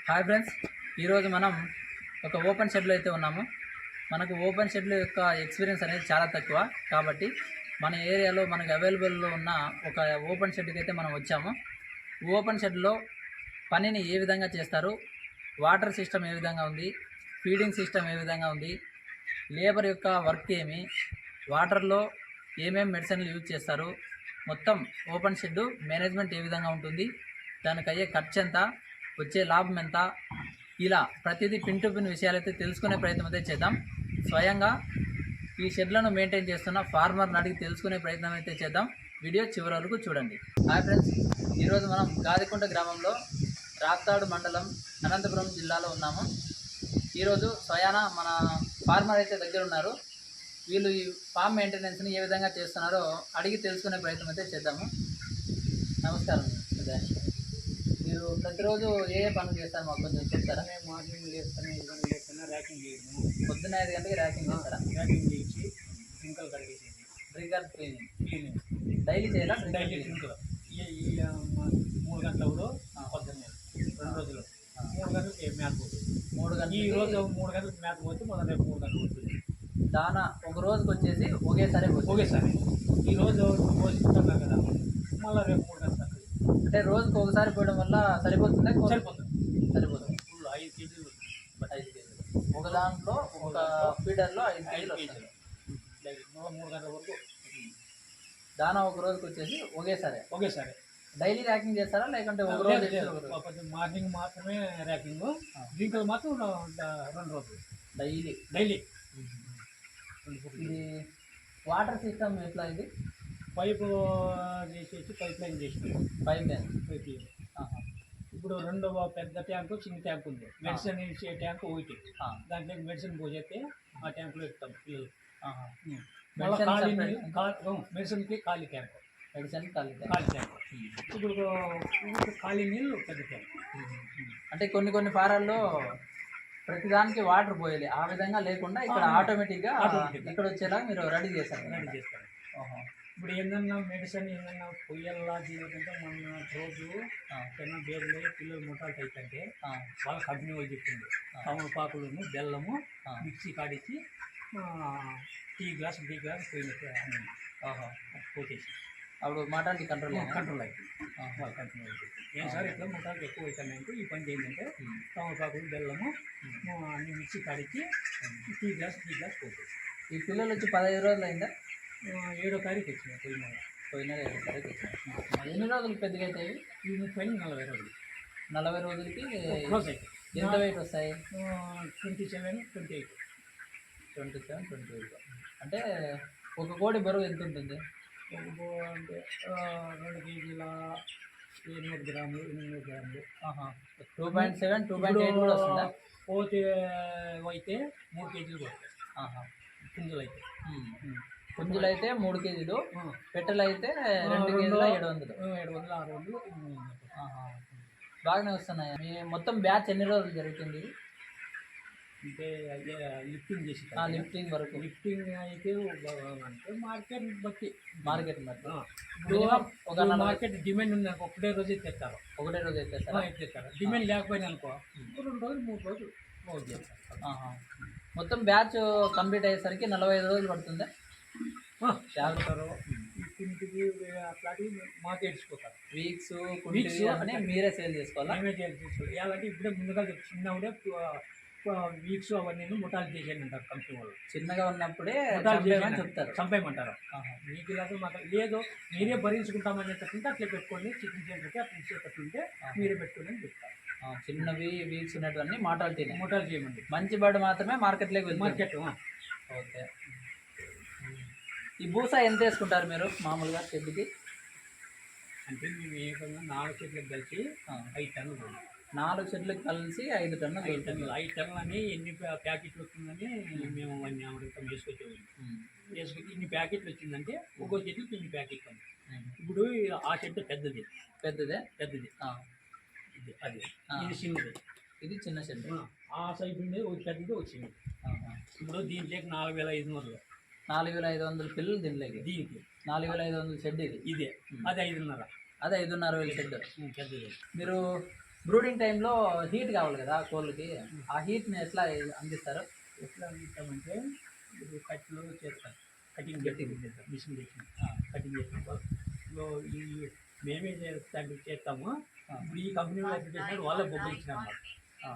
Hi friends, ఈరోజు మనం ఒక ఓపెన్ షెడ్లో అయితే ఉన్నాము. మనకు ఓపెన్ షెడ్లో యొక్క ఎక్స్పీరియన్స్ అనేది చాలా తక్కువ, కాబట్టి మన ఏరియాలో మనకు అవైలబుల్లో ఉన్న ఒక ఓపెన్ షెడ్కి అయితే మనం వచ్చాము. ఓపెన్ షెడ్లో పనిని ఏ విధంగా చేస్తారు, వాటర్ సిస్టమ్ ఏ విధంగా ఉంది, ఫీడింగ్ సిస్టమ్ ఏ విధంగా ఉంది, లేబర్ యొక్క వర్క్ ఏమి, వాటర్లో ఏమేమి మెడిసిన్లు యూజ్ చేస్తారు, మొత్తం ఓపెన్ షెడ్ మేనేజ్మెంట్ ఏ విధంగా ఉంటుంది, దానికి అయ్యే ఖర్చు ఎంత, వచ్చే లాభం ఎంత, ఇలా ప్రతిదీ పిన్ టు పిన్ విషయాలైతే తెలుసుకునే ప్రయత్నం అయితే చేద్దాం. స్వయంగా ఈ షెడ్లను మెయింటైన్ చేస్తున్న ఫార్మర్ని అడిగి తెలుసుకునే ప్రయత్నం అయితే చేద్దాం. వీడియో చివరి వరకు చూడండి. హాయ్ ఫ్రెండ్స్, ఈరోజు మనం గాదికుంట గ్రామంలో రాప్తాడు మండలం అనంతపురం జిల్లాలో ఉన్నాము. ఈరోజు స్వయాన మన ఫార్మర్ అయితే దగ్గర ఉన్నారు. వీళ్ళు ఈ ఫామ్ మెయింటెనెన్స్ని ఏ విధంగా చేస్తున్నారో అడిగి తెలుసుకునే ప్రయత్నం అయితే చేద్దాము. నమస్కారం. మీరు ప్రతిరోజు ఏ పనులు చేస్తారు మాకు కొంచెం చెప్తారా? మేము మార్నింగ్ లేస్తాను, 5 గంటలు లేస్తాను, ర్యాకింగ్ చేయము. పొద్దున్న 5 గంటలకి ర్యాకింగ్ చేస్తారా? ర్యాకింగ్ చేసి డ్రింకలు కడిగేసేది, ట్రిగర్ క్లీనింగ్ క్లీనింగ్ డైలీ చేయాలా? డైలీ డ్రింకులు 3 గంటలు పొద్దున్నే 2 రోజులు 3 గంటలకి మ్యాథ్ పోతుంది. 3 గంటలు ఈ రోజు 3 గంటలకు మ్యాథ్ పోతే మొదలు రేపు 3 గంటలు పోతుంది. దానా ఒక రోజుకి వచ్చేసి ఒకేసారి ఈ రోజు పోషిస్తున్నాం కదా, మళ్ళీ రేపు 3 గంటలు అంటే రోజుకి ఒకసారి పోయడం వల్ల సరిపోతుందా? సరిపోతుంది. ఫుల్ 5 కేజీలు 5 కేజీలు ఒక దాంట్లో, ఒక ఫీడర్లో 5 కేజీలు వస్తాయి. 3 గంటల వరకు దానా ఒక రోజుకి వచ్చేసి ఒకేసారి డైలీ ర్యాకింగ్ చేస్తారా, లేకుంటే ఒక రోజు? మార్నింగ్ మాత్రమే ర్యాకింగ్, డ్రింకులు మాత్రం 2 రోజులు డైలీ. ఇది వాటర్ సిస్టమ్ ఎట్లా? ఇది పైపు చేసేసి పైప్ లైన్ చేసి పైప్ లైన్. ఇప్పుడు 2 పెద్ద ట్యాంకు, చిన్న ట్యాంక్ ఉంది. మెడిసిన్ ఇచ్చే ట్యాంక్ ఒకటి, దాంట్లో మెడిసిన్ పోసేస్తే ఆ ట్యాంకులో ఇస్తాం పిల్లలు. మెడిసిన్కి ఖాళీ ట్యాంక్, ఖాళీ ట్యాంక్. ఇప్పుడు ఖాళీ నీళ్ళు పెద్ద ట్యాంక్. అంటే కొన్ని ఫారాల్లో ప్రతిదానికి వాటర్ పోయాలి, ఆ విధంగా లేకుండా ఇక్కడ ఆటోమేటిక్గా ఇక్కడ వచ్చేలా మీరు రెడీ చేస్తారు. ఇప్పుడు ఏంటన్నా మెడిసిన్ ఏదన్నా పొయ్యల్లా దీనికంటే మన రోజు ఏమన్నా బేగులు పిల్లలు ముఠాలు అవుతుంటే వాళ్ళ కంపెనీ వాళ్ళు చెప్పింది తమలపాకులను బెల్లము మిక్సీ కాడిచ్చి టీ గ్లాస్ పోయినట్టు పోసేసి అప్పుడు మటాలిటీ కంట్రోల్ అవుతుంది. వాళ్ళ కంపెనీ వాళ్ళు చెప్పింది ఏం సార్ ఇట్లా ముఠాలు ఎక్కువ అవుతున్నాయంటే ఈ పని ఏంటంటే తమలపాకులు బెల్లము అన్ని మిక్సీ కాడిచ్చి టీ గ్లాస్ పోసేసి. ఈ పిల్లలు వచ్చి 15 రోజులు అయిందా? 7వ తారీఖు వచ్చినాయి. పోయిన 7వ తారీఖు వచ్చినాయి. ఎన్ని రోజులు పెద్దగా అవుతాయి? ఈ 40 రోజులు. 40 రోజులకి క్లోజ్ అవుతాయి. ఎంత వెయిట్ వస్తాయి? 27, 28. 27, 28. అంటే ఒక కోడి బరువు ఎంత ఉంటుంది? అంటే 2 కేజీల 700 గ్రాములు, 800 గ్రాములు. 2.7, 2.8 కూడా వస్తుందా? పోతే అయితే 3 కేజీలు పడతాయి. పుంజులు అయితే 3 కేజీలు, పెట్టెలు అయితే 2 కేజీల 700, 600. బాగానే వస్తున్నాయి. మీ మొత్తం బ్యాచ్ ఎన్ని రోజులు జరుగుతుంది? అంటే లిఫ్టింగ్ చేసి లిఫ్టింగ్ వరకు. లిఫ్టింగ్ అయితే అంటే మార్కెట్ బట్టి ఒక మార్కెట్ డిమాండ్ ఉంది అనుకో, ఒకటే రోజు ఎత్తేస్తారు. ఎత్తేస్తారు. డిమాండ్ లేకపోయినా అనుకో 2 రోజులు 3 రోజులు మొత్తం బ్యాచ్ కంప్లీట్ అయ్యేసరికి 45 రోజులు పడుతుందా? చేస్తారు. ఇంటికి అట్లాంటివి మాకు ఏడ్చిపోతారు. వీక్స్ అన్నీ మీరే సేల్ చేసుకోవాలి. మేమే సేల్ చేసుకోవాలి. ఎలాంటి ఇప్పుడే ముందుగా చిన్నప్పుడే వీక్స్ అవన్నీ ముఠాలు చేసేయండి అంటారు కంపెనీ వాళ్ళు. చిన్నగా ఉన్నప్పుడే చెప్తారు, చంపేయమంటారు. మీకు ఇలాగ మాకు లేదు, మీరే భరించుకుంటామని చెప్తుంటే అట్లా పెట్టుకోండి, చికెన్ సెంటర్కి అట్లా ఇచ్చేటట్టుంటే మీరే పెట్టుకోండి అని చెప్తారు. చిన్నవి వీక్స్ ఉన్నటువంటి ముఠాలు చేయమండి. మంచి బర్డ్ మాత్రమే మార్కెట్లోకి వెళ్ళి. ఓకే. ఈ బూసా ఎంత వేసుకుంటారు మీరు మామూలుగా షెడ్కి? అంటే మేము ఏకంగా 4 షెడ్లకు కలిసి 5 టన్నులు. 4 షెడ్లకు కలిసి 5 టన్నులు. 5 టన్నులు అని ఎన్ని ప్యాకెట్లు వస్తుందని మేము అవన్నీ అమృతం వేసుకొచ్చి ఇన్ని ప్యాకెట్లు వచ్చిందంటే ఒక్కో షెడ్కి ఇన్ని ప్యాకెట్లు. ఇప్పుడు ఆ షెడ్ పెద్దది. అది ఇది చిన్న షెడ్. ఆ సైజు ఉండేది ఒక పెద్దది వచ్చింది. ఇప్పుడు దీంట్లోకి 4,500. 4,500 పిల్లలు దీంట్లోకి. దీనికి 4,500 షెడ్ ఇది. ఇదే అది 5,500. అదే 5,500 షెడ్. పెద్దది. మీరు బ్రూడింగ్ టైంలో హీట్ కావాలి కదా కోళ్ళకి, ఆ హీట్ని ఎట్లా అందిస్తారు? ఎట్లా అందిస్తామంటే ఇప్పుడు కట్లు చేస్తాం, కటింగ్ చేస్తాం, మిషన్ తెచ్చి కటింగ్ చేస్తాం. సో ఈ మేమే చేస్తాము. ఇప్పుడు ఈ కంపెనీ వాళ్ళు చేసినప్పుడు వాళ్ళే బొబ్బలు ఇచ్చినారు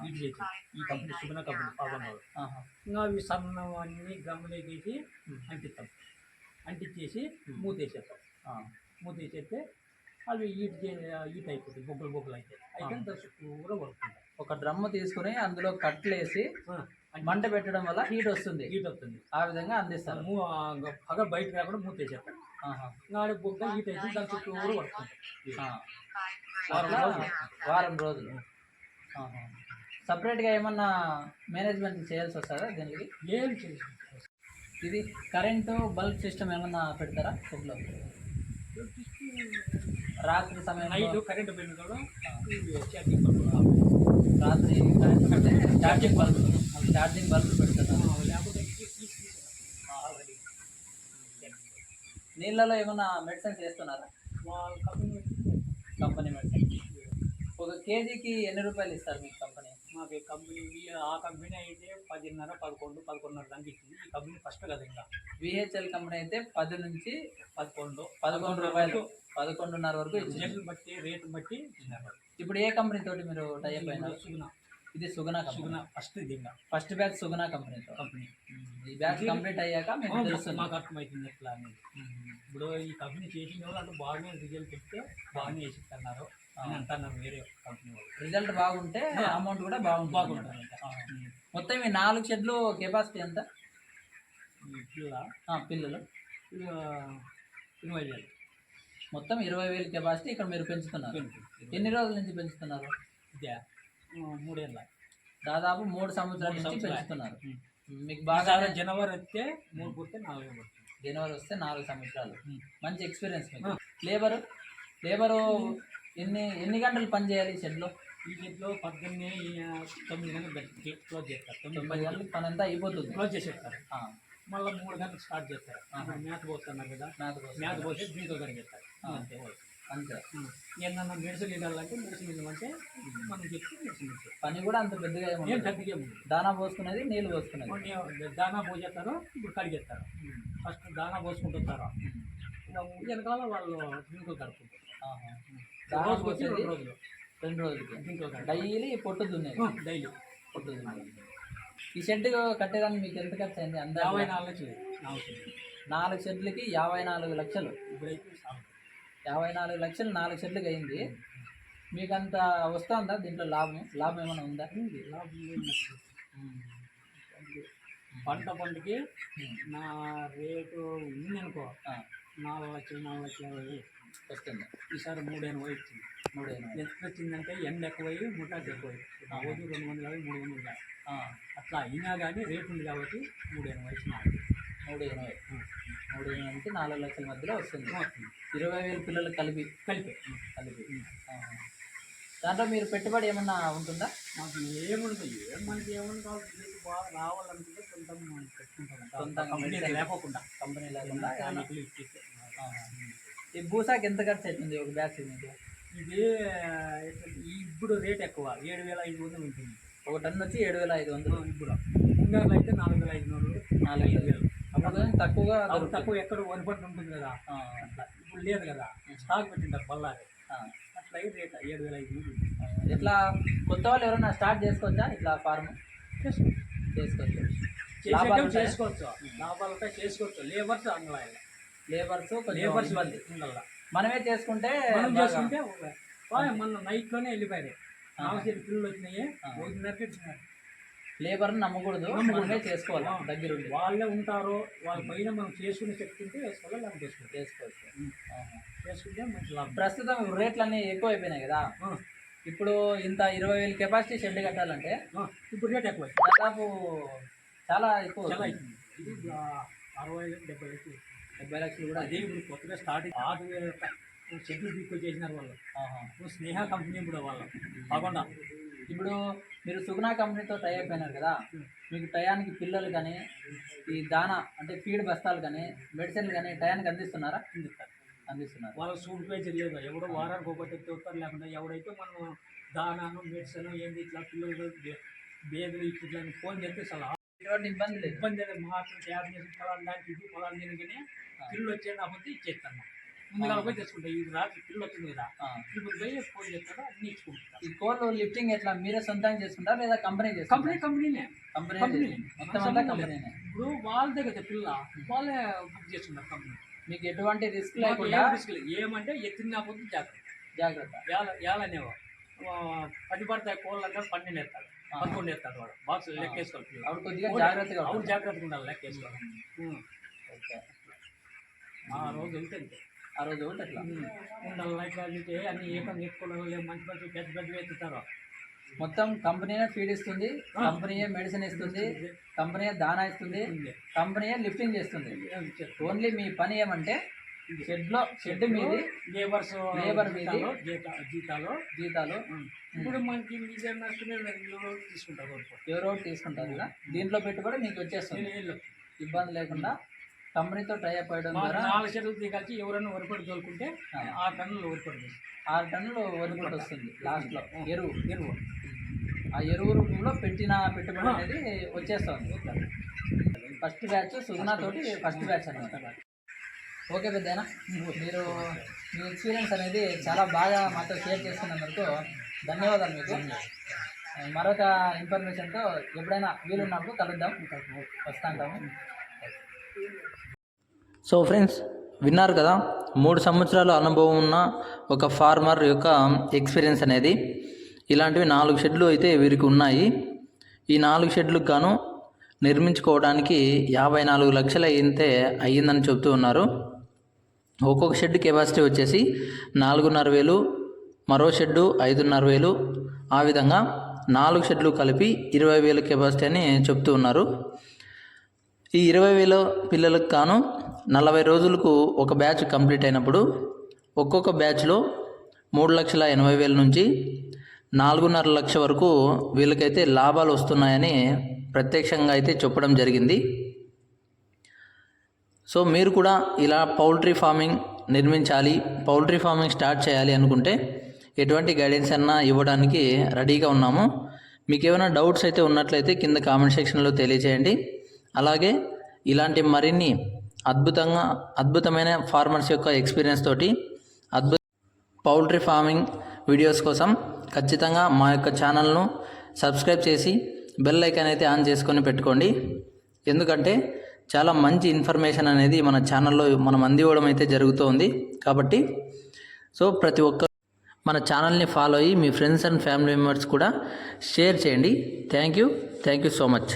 ఇది చేసి, ఈ కంపెనీ సుగుణ కంపెనీ పాపం వాళ్ళు. ఇంకా అవి సన్నం అన్నీ గమ్ములోకి వేసి అంటిస్తాం, అంటించేసి మూతేసేస్తాం. మూతేసేస్తే అవి ఈట్ అయిపోతాయి, బొబ్బలు అయితే దాని చుట్టూరా పడుతుంది. ఒక డ్రమ్ము తీసుకుని అందులో కట్లేసి మంట పెట్టడం వల్ల హీట్ వస్తుంది, ఆ విధంగా అందిస్తారు. పగ బయట రాకుండా మూతేసేస్తాం. ఇంకా బొగ్గ హీట్ అయితే దాని చుట్టూరు పడుతుంది. వారం రోజులు సపరేట్గా ఏమన్నా మేనేజ్మెంట్ చేయాల్సి వస్తుందా దీనికి? ఏం చేసి ఇది కరెంటు బల్బ్ సిస్టమ్ ఏమన్నా పెడతారా ఫుడ్లో? రాత్రి సమయం నైట్ కరెంటు బిల్లు కూడా రాత్రి కరెంట్ పెడితే ఛార్జింగ్ బల్బ్ పెడతారా? లేకపోతే నీళ్ళలో ఏమన్నా మెడిసిన్స్ వేస్తున్నారా? వాళ్ళ కంపెనీ మెడిసిన్. ఒక కేజీకి ఎన్ని రూపాయలు ఇస్తారు మీకు కంపెనీ? మాకు కంపెనీ ఆ కంపెనీ అయితే 10.5, 11 దానికి ఇచ్చింది. ఈ కంపెనీ ఫస్ట్ కదా. ఇంకా విహెచ్ఎల్ కంపెనీ అయితే 10 నుంచి 11 రూపాయలు, 11.5 వరకు ఇచ్చింది. రేట్లు బట్టి బట్టి ఇచ్చినారు. ఇప్పుడు ఏ కంపెనీ తోటి మీరు టైప్ అయినారు? సుగుణ. ఇది సుగుణ కంపెనీ. ఫస్ట్ ఇది ఇంకా ఫస్ట్ బ్యాచ్ సుగుణ కంపెనీతో. కంపెనీ ఈ బ్యాచ్ కంప్లీట్ అయ్యాక మీకు తెలుస్తుంది, మాకు అర్థమవుతుంది ఎట్లా అనేది. ఇప్పుడు ఈ కంపెనీ చేసిన వాళ్ళు అంటే బాగానే రిజల్ట్ చెప్తే బాగానే వేసిస్తున్నారు అని అంటున్నారు వేరే కంపెనీ వాళ్ళు. రిజల్ట్ బాగుంటే అమౌంట్ కూడా బాగుంటుంది. మొత్తం ఈ 4 షెడ్లు కెపాసిటీ ఎంత? పిల్లలు 20,000. మొత్తం 20,000 కెపాసిటీ ఇక్కడ మీరు పెంచుతున్నారు. ఎన్ని రోజుల నుంచి పెంచుతున్నారు? ఇదే 3 ఏళ్ళ, దాదాపు 3 సంవత్సరాల నుంచి పెంచుతున్నారు. మీకు బాగా బాగా జనవరి వస్తే 3 పుడితే 4 పడుతుంది. జనవరి వస్తే 4 సంవత్సరాలు. మంచి ఎక్స్పీరియన్స్ మీకు. లేబరు ఎన్ని గంటలు పని చేయాలి ఈ షెడ్లో? ఈ షెడ్లో 9 గంటలకు క్లోజ్ చేస్తారు. 9 గంటలకు పని అంతా అయిపోతుంది, క్లోజ్ చేసేస్తారు. మళ్ళీ 3 గంటలకు స్టార్ట్ చేస్తారు. మేత పోస్తున్నారు కదా, మేత పోసి దీంతో కడిగేస్తారు. అంతే అంతే. ఏమన్నా మెడిసిన్ ఇవ్వాలంటే మెడిసిన్ ఇవ్వమంటే మనం చెప్పి మెడిసిన్ ఇస్తాం. పని కూడా అంత పెద్దగా ఏం పెద్దగా దానా పోసుకునేది, నీళ్ళు పోసుకునేది. దానా పోసేస్తారు, ఇప్పుడు కడిగేస్తారు. ఫస్ట్ దానా పోసుకుంటుంటారు, వెనకాల వాళ్ళు దీంట్లో కడుపుకుంటారు. రోజుకి 2 రోజులకి దీంట్లో డైలీ పొట్టు దున్నేది. డైలీ పొట్టు దున్నేది. ఈ షెడ్ కట్టేదానికి మీకు ఎంత ఖర్చు అయింది? 54 లక్షలు. 4 షెడ్లకి 54 లక్షలు. ఇప్పుడైతే 54 లక్షలు 4 షెడ్లకి అయింది. మీకు అంత వస్తుందా దీంట్లో? లాభం ఏమైనా ఉందా? పంటకి నా రేటు ఉంది అనుకో, 4 లక్షలు వస్తుంది. ఈసారి 380 వచ్చింది. 380 ఎంత వచ్చిందంటే ఎండ ఎక్కువై ముట్టాకి ఎక్కువై రోజు 250, 300 అట్లా అయినా కానీ రేటు ఉంది కాబట్టి 380 వచ్చినాయి. 380 నుంచి 4 లక్షల మధ్యలో వస్తుంది. 20,000 పిల్లలు కలిపి. దాంట్లో మీరు పెట్టుబడి ఏమన్నా ఉంటుందా? మాకు ఏముంటుంది, మనకి ఏమన్నా కావాలి బాగా రావాలనుకుంటే సొంతంగా కంపెనీ లేకుండా ఈ భూసాకి ఎంత ఖర్చు అవుతుంది ఒక బ్యాచ్ మీకు? ఇది ఇప్పుడు రేట్ ఎక్కువ, 7,500 ఉంటుంది. ఒక టన్ వచ్చి 7,500. ఇప్పుడు ముంగర్లో అయితే 4,500, 4,500. అప్పుడు తక్కువ ఎక్కడ వనపట్టు ఉంటుంది కదా, అట్లా ఇప్పుడు లేదు కదా, స్టాక్ పెట్టింటారు బల్లారి, అట్లా రేట్ 7,500. ఇట్లా కొత్త వాళ్ళు ఎవరైనా స్టార్ట్ చేసుకోవచ్చా ఇట్లా ఫార్మ్? చేసుకోవచ్చు. లాభాలు ఉంటాయి, చేసుకోవచ్చు. లేబర్స్ అంగళాలి, లేబర్స్ ఇబ్బంది. మనమే చేసుకుంటే మన నైట్లోనే వెళ్ళిపోయారు. 4 పిల్లలు వచ్చినాయి, 1:30 లేబర్ని నమ్మకూడదు, మనమే చేసుకోవాలి. దగ్గర వాళ్ళే ఉంటారు, వాళ్ళ పైన మనం చేసుకుని చెప్తుంటే వేసుకోవాలి, లేకపోతే చేసుకుంటే మంచి లాభం. ప్రస్తుతం రేట్లు అన్నీ ఎక్కువ అయిపోయినాయి కదా, ఇప్పుడు ఇంత 20,000 కెపాసిటీ షెడ్ కట్టాలంటే ఇప్పుడు రేట్ ఎక్కువ, దాదాపు చాలా ఎక్కువ. చాలా అవుతుంది. ఇది 60,000, 70 లక్షలు కూడా. అదే ఇప్పుడు కొత్తగా స్టార్టింగ్ 6,000 షెడ్లు తీసుకొచ్చేసినారు వాళ్ళు. స్నేహ కంపెనీ ఇప్పుడు వాళ్ళు కాకుండా. ఇప్పుడు మీరు సుగుణ కంపెనీతో టై అయిపోయినారు కదా, మీకు టయానికి పిల్లలు కానీ ఈ దానా అంటే ఫీడ్ బస్తాలు కానీ మెడిసిన్లు కానీ టయానికి అందిస్తున్నారా? అందిస్తున్నారు. వాళ్ళ సూట్ పేజ్ లేదు, ఎవడో వారానికి ఒకటి చెప్తారు, లేకుండా ఎవడైతే మనం దానాను మెడిసిన్ ఏంది ఇట్లా పిల్లలు బేదలు ఇట్లా ఫోన్ చేస్తే అసలు ఎటువంటి ఇబ్బంది లేదు. ఇబ్బంది లేదు. మాకు ట్యాబ్ చేసి ఫలానా దానికి ఇది ఫలానా దీనికనే పిల్లలు వచ్చేది అప్పుడు ఇచ్చేస్తాను. ముందుగా పోయి తెచ్చుకుంటాను. ఇది రాత్రి పిల్లలు వచ్చింది కదా, ఇప్పుడు పోయి ఫోన్ చేస్తాను, అన్ని ఇచ్చుకుంటాను. ఈ కోళ్ళు లిఫ్టింగ్ ఎట్లా మీరే సొంతంగా చేసుకుంటారా లేదా కంపెనీ చేసుకుంటారా? కంపెనీనే మొత్తం అంతా కంపెనీనే. ఇప్పుడు వాళ్ళదే కదా పిల్ల, వాళ్ళే బుక్ చేస్తున్నారు కంపెనీ. మీకు ఎటువంటి రిస్క్ మాకు లేకుండా ఏం risk లేదు. ఏమంటే ఎత్తిన పొద్దు జాగ్రత్త. ఏలనేవో 10 పడతాయి కోళ్ళు అంటే 12 ఎత్తాడు, 11 ఎత్తాడు వాడు. బాక్స్ లెక్కేసుకోవాలి. అప్పుడు కొద్దిగా జాగ్రత్తగా అవును, జాగ్రత్తగా ఉండాలి, లెక్కేసుకోవాలి. ఓకే. ఆ రోజు వెళ్తే అంతే. ఆ రోజు ఒకటి అట్లా ఉండాలి. ఇట్లా అంటే అన్ని ఏకంగా ఎత్తుకోవాలి. మంచి మంచి పెద్ద పెద్దవి ఎత్తుతారు. మొత్తం కంపెనీనే ఫీడ్ ఇస్తుంది, కంపెనీయే మెడిసిన్ ఇస్తుంది, కంపెనీయే దానా ఇస్తుంది, కంపెనీయే లిఫ్టింగ్ చేస్తుంది. ఓన్లీ మీ పని ఏమంటే షెడ్ మీది లేబర్ మీది జీతాలు ఇప్పుడు మనకి తీసుకుంటారు, ఎవరో తీసుకుంటారు కదా. దీంట్లో పెట్టుబడి మీకు వచ్చేస్తుంది, ఇబ్బంది లేకుండా కంపెనీతో టై అప్ అయ్యడం ద్వారా 4 షెడ్లు దిగాల్చి ఎవరైనా వరిపడి తోలుకుంటే 6 టన్నులు వరిపడి 6 టన్నులు వరిపడి వస్తుంది లాస్ట్లో. ఎరువు ఆ ఎరువు రూపంలో పెట్టిన పెట్టుబడి అనేది వచ్చేస్తుంది. ఫస్ట్ బ్యాచ్ సుగుణా తోటి ఫస్ట్ బ్యాచ్ అన్నమాట. ఓకే పెద్దనా, మీరు మీ ఎక్స్పీరియన్స్ అనేది చాలా బాగా మాతో షేర్ చేసుకున్నందుకు ధన్యవాదాలు మీకు. మరొక ఇన్ఫర్మేషన్తో ఎప్పుడైనా వీలున్నప్పుడు కలుద్దాం, వస్తాంటాము. సో ఫ్రెండ్స్, విన్నారు కదా 3 సంవత్సరాల అనుభవం ఉన్న ఒక ఫార్మర్ యొక్క ఎక్స్పీరియన్స్ అనేది. ఇలాంటివి 4 షెడ్లు అయితే వీరికి ఉన్నాయి. ఈ 4 షెడ్లకు గాను నిర్మించుకోవడానికి 54 లక్షలు అయ్యిందని చెబుతూ ఉన్నారు. ఒక్కొక్క షెడ్ కెపాసిటీ వచ్చేసి 4,500, మరో షెడ్డు 5,500, ఆ విధంగా 4 షెడ్లు కలిపి 20,000 కెపాసిటీ అని చెప్తూ ఉన్నారు. ఈ 20,000 పిల్లలకు గాను 40 రోజులకు ఒక బ్యాచ్ కంప్లీట్ అయినప్పుడు ఒక్కొక్క బ్యాచ్లో 3,80,000 నుంచి 4,5 లక్షల వరకు వీళ్ళకైతే లాభాలు వస్తున్నాయని ప్రత్యక్షంగా అయితే చెప్పడం జరిగింది. సో మీరు కూడా ఇలా పౌల్ట్రీ ఫార్మింగ్ నిర్మించాలి, పౌల్ట్రీ ఫార్మింగ్ స్టార్ట్ చేయాలి అనుకుంటే ఎటువంటి గైడెన్స్ అన్నా ఇవ్వడానికి రెడీగా ఉన్నాము. మీకు ఏమైనా డౌట్స్ అయితే ఉన్నట్లయితే కింద కామెంట్ సెక్షన్లో తెలియజేయండి. అలాగే ఇలాంటి మరిన్ని అద్భుతమైన ఫార్మర్స్ యొక్క ఎక్స్పీరియన్స్ తోటి పౌల్ట్రీ ఫార్మింగ్ వీడియోస్ కోసం ఖచ్చితంగా మా యొక్క ఛానల్ను సబ్స్క్రైబ్ చేసి బెల్ ఐకాన్ అయితే ఆన్ చేసుకొని పెట్టుకోండి. ఎందుకంటే చాలా మంచి ఇన్ఫర్మేషన్ అనేది మన ఛానల్లో మనం అందివ్వడం అయితే జరుగుతోంది. కాబట్టి సో ప్రతి ఒక్కరు మన ఛానల్ని ఫాలో అయ్యి మీ ఫ్రెండ్స్ అండ్ ఫ్యామిలీ మెంబర్స్ కూడా షేర్ చేయండి. Thank you so much.